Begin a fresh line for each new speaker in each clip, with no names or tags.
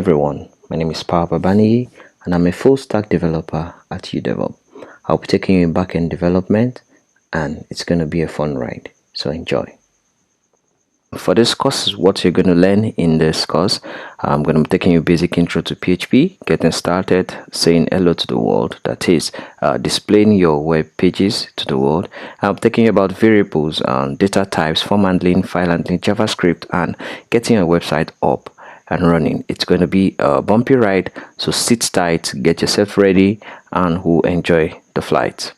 Everyone, my name is Babaniyi and I'm a full stack developer at UDevelop. I'll be taking you in backend development and it's going to be a fun ride, so enjoy. For this course, what you're going to learn in this course, I'm going to be taking you basic intro to PHP, getting started, saying hello to the world, that is, displaying your web pages to the world. I'm taking you about variables, data types, form handling, file handling, JavaScript, and getting your website up and running. It's going to be a bumpy ride, so sit tight, get yourself ready, and we'll enjoy the flight.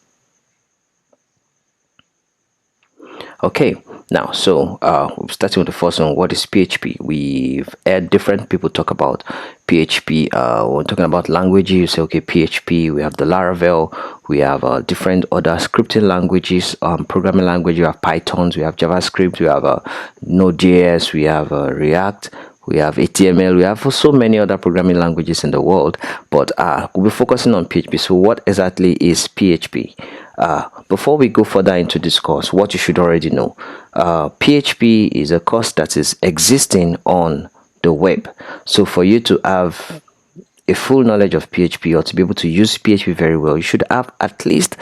Okay, now we're starting with the first one. What is PHP? We've heard different people talk about PHP. When talking about languages, you say, okay, PHP. We have the Laravel. We have different other scripting languages, programming language. We have Python. We have JavaScript. We have Node.js. We have React. We have HTML. We have so many other programming languages in the world, but we'll be focusing on PHP. So what exactly is PHP? Before we go further into this course, what you should already know, PHP is a course that is existing on the web. So for you to have a full knowledge of PHP or to be able to use PHP very well, you should have at least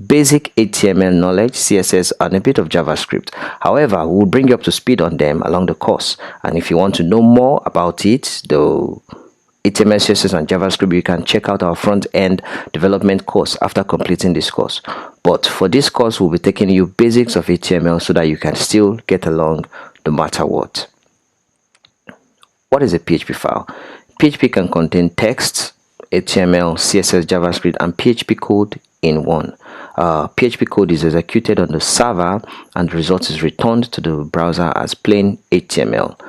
basic HTML knowledge, CSS, and a bit of JavaScript. However, we'll bring you up to speed on them along the course. And if you want to know more about it, the HTML, CSS, and JavaScript, you can check out our front-end development course after completing this course. But for this course, we'll be taking you basics of HTML so that you can still get along no matter what. What is a PHP file? PHP can contain text, HTML, CSS, JavaScript, and PHP code in one. PHP code is executed on the server and the result is returned to the browser as plain HTML.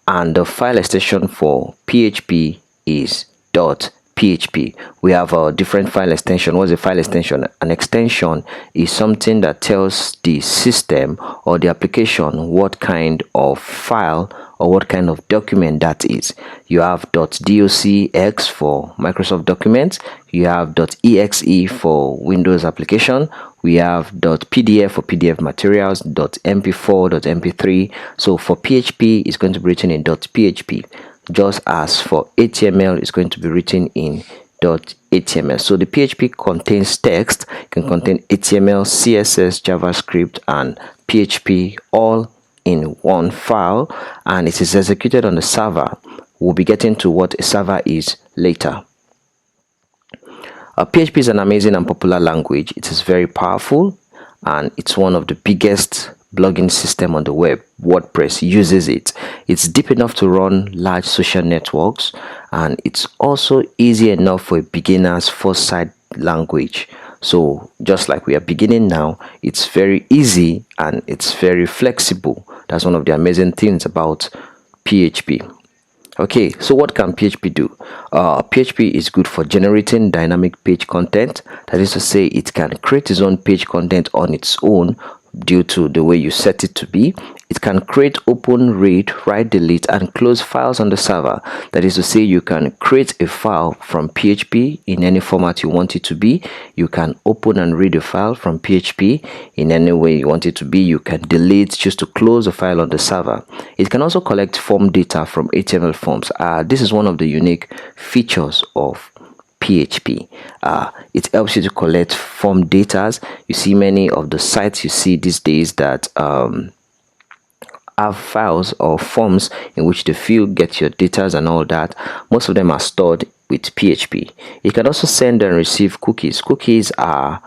And the file extension for PHP is .php. We have a different file extension. What's a file extension? An extension is something that tells the system or the application what kind of file or what kind of document that is. You have .docx for Microsoft Documents. You have .exe for Windows application. We have .pdf for PDF materials, .mp4, .mp3. So for PHP, it's going to be written in .php. Just as for HTML, it's going to be written in .html. So the PHP contains text, can contain HTML, CSS, JavaScript, and PHP all in one file, and it is executed on the server. We'll be getting to what a server is later. PHP is an amazing and popular language. It is very powerful, and it's one of the biggest blogging system on the web. WordPress uses it. It's deep enough to run large social networks, and it's also easy enough for a beginner's first side language. So just like we are beginning now, it's very easy and it's very flexible. That's one of the amazing things about PHP. Okay, so what can PHP do? PHP is good for generating dynamic page content. That is to say, it can create its own page content on its own due to the way you set it to be. It can create, open, read, write, delete, and close files on the server. That is to say, you can create a file from PHP in any format you want it to be. You can open and read a file from PHP in any way you want it to be. You can delete, choose to close a file on the server. It can also collect form data from HTML forms. This is one of the unique features of PHP. It helps you to collect form data. You see many of the sites you see these days that have files or forms in which the field get your data and all that. Most of them are stored with PHP. You can also send and receive cookies. Cookies are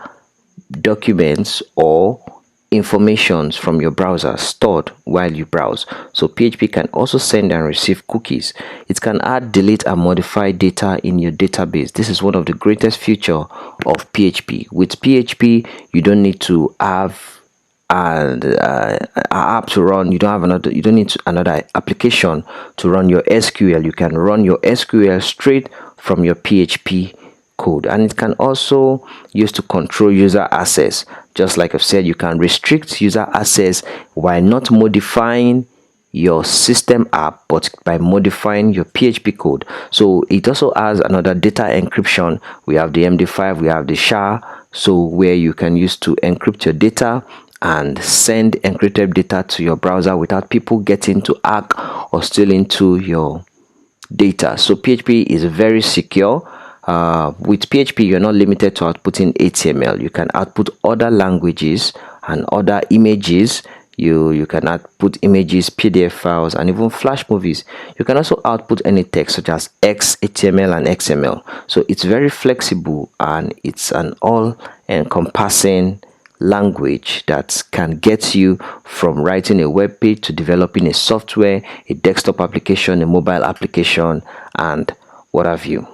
documents or informations from your browser stored while you browse. So PHP can also send and receive cookies. It can add, delete, and modify data in your database. This is one of the greatest features of PHP. With PHP, you don't need to have an app to run. You don't need another application to run your SQL. You can run your SQL straight from your PHP code, and it can also use to control user access. Just like I've said, you can restrict user access while not modifying your system app, but by modifying your PHP code. So it also has another data encryption. We have the MD5, we have the SHA, so where you can use to encrypt your data and send encrypted data to your browser without people getting to hack or steal into your data. So PHP is very secure. With PHP, you're not limited to outputting HTML. You can output other languages and other images. You can output images, PDF files, and even Flash movies. You can also output any text such as XHTML and XML. So it's very flexible, and it's an all-encompassing language that can get you from writing a web page to developing a software, a desktop application, a mobile application, and what have you.